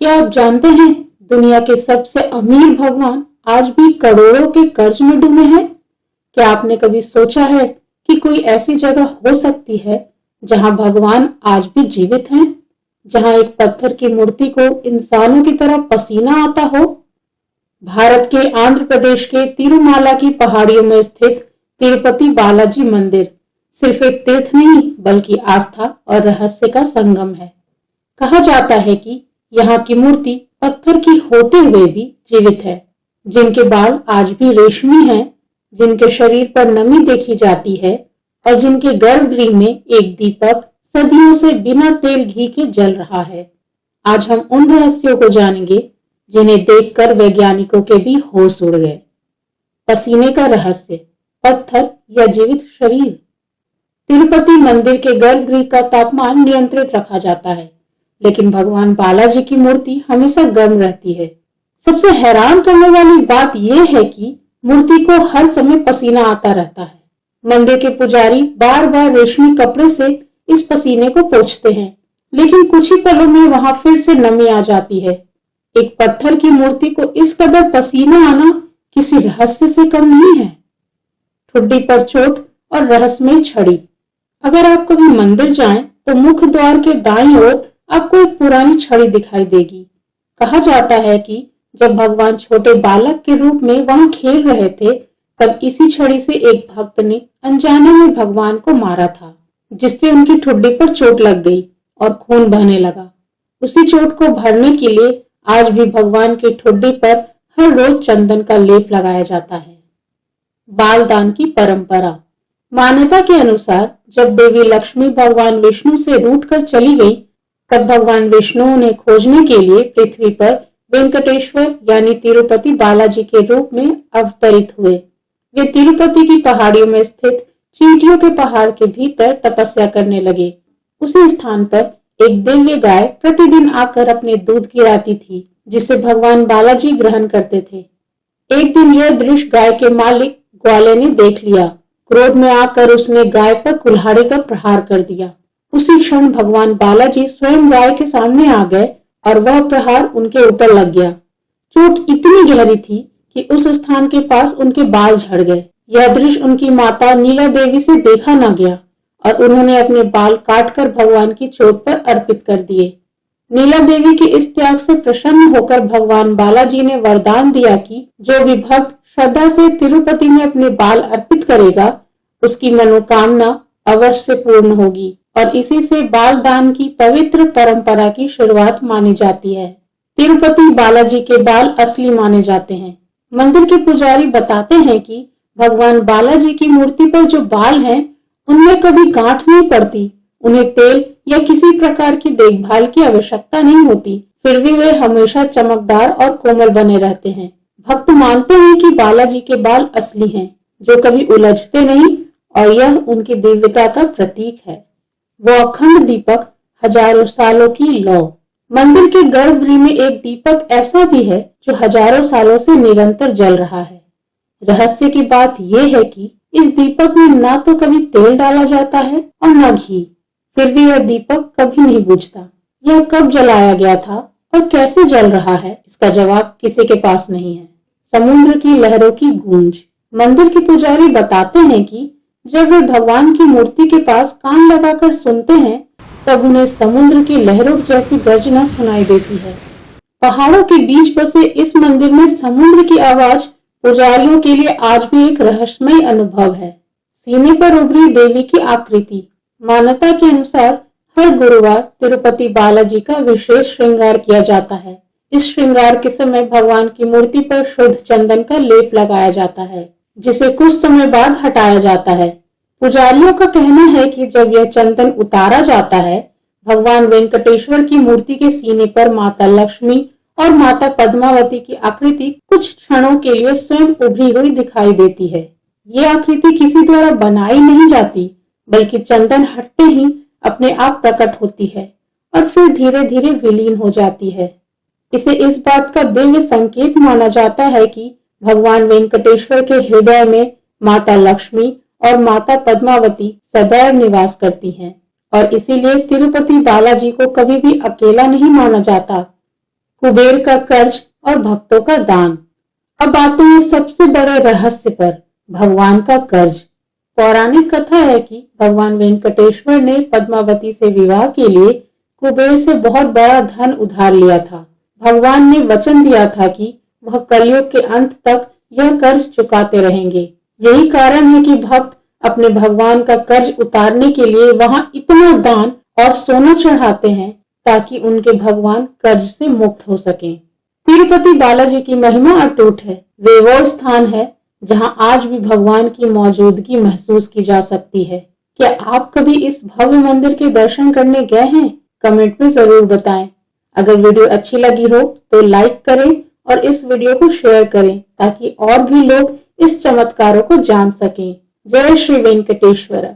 क्या आप जानते हैं दुनिया के सबसे अमीर भगवान आज भी करोड़ों के कर्ज में डूबे हैं? क्या आपने कभी सोचा है कि कोई ऐसी जगह हो सकती है जहां भगवान आज भी जीवित हैं, जहां एक पत्थर की मूर्ति को इंसानों की तरह पसीना आता हो? भारत के आंध्र प्रदेश के तिरुमाला की पहाड़ियों में स्थित तिरुपति बालाजी मंदिर सिर्फ एक तीर्थ नहीं बल्कि आस्था और रहस्य का संगम है। कहा जाता है कि यहाँ की मूर्ति पत्थर की होते हुए भी जीवित है, जिनके बाल आज भी रेशमी हैं, जिनके शरीर पर नमी देखी जाती है और जिनके गर्भगृह में एक दीपक सदियों से बिना तेल घी के जल रहा है। आज हम उन रहस्यों को जानेंगे जिन्हें देखकर वैज्ञानिकों के भी होश उड़ गए। पसीने का रहस्य, पत्थर या जीवित शरीर। तिरुपति मंदिर के गर्भगृह का तापमान नियंत्रित रखा जाता है, लेकिन भगवान बालाजी की मूर्ति हमेशा गर्म रहती है। सबसे हैरान करने वाली बात यह है कि मूर्ति को हर समय पसीना आता रहता है। मंदिर के पुजारी बार बार रेशमी कपड़े से इस पसीने को पोंछते हैं, लेकिन कुछ ही पलों में वहां फिर से नमी आ जाती है। एक पत्थर की मूर्ति को इस कदर पसीना आना किसी रहस्य से कम नहीं है। ठुड्डी पर चोट और रहस्यमय छड़ी। अगर आप कभी मंदिर जाएं तो मुख्य द्वार के दाईं ओर आपको एक पुरानी छड़ी दिखाई देगी। कहा जाता है कि जब भगवान छोटे बालक के रूप में वहां खेल रहे थे, तब इसी छड़ी से एक भक्त ने अनजाने में भगवान को मारा था, जिससे उनकी ठुड्डी पर चोट लग गई और खून बहने लगा। उसी चोट को भरने के लिए आज भी भगवान की ठुड्डी पर हर रोज चंदन का लेप लगाया जाता है। बाल दान की परंपरा। मान्यता के अनुसार जब देवी लक्ष्मी भगवान विष्णु से रूठकर चली गई, तब भगवान विष्णु उन्हें खोजने के लिए पृथ्वी पर वेंकटेश्वर यानी तिरुपति बालाजी के रूप में अवतरित हुए। वे तिरुपति की पहाड़ियों में स्थित चींटियों के पहाड़ के भीतर तपस्या करने लगे। उसी स्थान पर एक दिव्य गाय प्रतिदिन आकर अपने दूध गिराती थी, जिसे भगवान बालाजी ग्रहण करते थे। एक दिन यह दृश्य गाय के मालिक ग्वाले ने देख लिया। क्रोध में आकर उसने गाय पर कुल्हाड़ी का प्रहार कर दिया। उसी क्षण भगवान बालाजी स्वयं गाय के सामने आ गए और वह प्रहार उनके ऊपर लग गया। चोट इतनी गहरी थी कि उस स्थान के पास उनके बाल झड़ गए। यह दृश्य उनकी माता नीला देवी से देखा न गया और उन्होंने अपने बाल काटकर भगवान की चोट पर अर्पित कर दिए। नीला देवी के इस त्याग से प्रसन्न होकर भगवान बालाजी ने वरदान दिया कि जो भी भक्त श्रद्धा से तिरुपति में अपने बाल अर्पित करेगा, उसकी मनोकामना अवश्य पूर्ण होगी। और इसी से बाल दान की पवित्र परंपरा की शुरुआत मानी जाती है। तिरुपति बालाजी के बाल असली माने जाते हैं। मंदिर के पुजारी बताते हैं कि भगवान बालाजी की मूर्ति पर जो बाल हैं, उनमें कभी गांठ नहीं पड़ती। उन्हें तेल या किसी प्रकार की देखभाल की आवश्यकता नहीं होती, फिर भी वे हमेशा चमकदार और कोमल बने रहते हैं। भक्त मानते हैं कि बालाजी के बाल असली हैं, जो कभी उलझते नहीं, और यह उनकी दिव्यता का प्रतीक है। वो अखंड दीपक, हजारों सालों की लौ। मंदिर के गर्भगृह में एक दीपक ऐसा भी है जो हजारों सालों से निरंतर जल रहा है। रहस्य की बात यह है कि इस दीपक में ना तो कभी तेल डाला जाता है और न घी, फिर भी यह दीपक कभी नहीं बुझता। यह कब जलाया गया था और कैसे जल रहा है, इसका जवाब किसी के पास नहीं है। समुद्र की लहरों की गूंज। मंदिर के पुजारी बताते हैं कि जब वे भगवान की मूर्ति के पास कान लगाकर सुनते हैं, तब उन्हें समुद्र की लहरों जैसी गर्जना सुनाई देती है। पहाड़ों के बीच बसे इस मंदिर में समुद्र की आवाज पुजारियों के लिए आज भी एक रहस्यमय अनुभव है। सीने पर उभरी देवी की आकृति। मान्यता के अनुसार हर गुरुवार तिरुपति बालाजी का विशेष श्रृंगार किया जाता है। इस श्रृंगार के समय भगवान की मूर्ति पर शुद्ध चंदन का लेप लगाया जाता है, जिसे कुछ समय बाद हटाया जाता है। पुजारियों का कहना है कि जब यह चंदन उतारा जाता है, भगवान वेंकटेश्वर की मूर्ति के सीने पर माता लक्ष्मी और माता पद्मावती की आकृति कुछ क्षणों के लिए स्वयं उभरी हुई दिखाई देती है। ये आकृति किसी द्वारा बनाई नहीं जाती, बल्कि चंदन हटते ही अपने आप प्रकट होती है और फिर धीरे धीरे विलीन हो जाती है। इसे इस बात का दिव्य संकेत माना जाता है कि भगवान वेंकटेश्वर के हृदय में माता लक्ष्मी और माता पद्मावती सदैव निवास करती हैं और इसीलिए तिरुपति बालाजी को कभी भी अकेला नहीं माना जाता। कुबेर का कर्ज और भक्तों का दान। अब आते हैं सबसे बड़े रहस्य पर, भगवान का कर्ज। पौराणिक कथा है कि भगवान वेंकटेश्वर ने पद्मावती से विवाह के लिए कुबेर से बहुत बड़ा धन उधार लिया था। भगवान ने वचन दिया था कि वह कलयुग के अंत तक यह कर्ज चुकाते रहेंगे। यही कारण है कि भक्त अपने भगवान का कर्ज उतारने के लिए वहां इतना दान और सोना चढ़ाते हैं ताकि उनके भगवान कर्ज से मुक्त हो सकें। तिरुपति बालाजी की महिमा अटूट है। वे वो स्थान है जहां आज भी भगवान की मौजूदगी महसूस की जा सकती है। क्या आप कभी इस भव्य मंदिर के दर्शन करने गए हैं? कमेंट में जरूर बताएं। अगर वीडियो अच्छी लगी हो तो लाइक करें और इस वीडियो को शेयर करें ताकि और भी लोग इस चमत्कारों को जान सकें। जय श्री वेंकटेश्वर।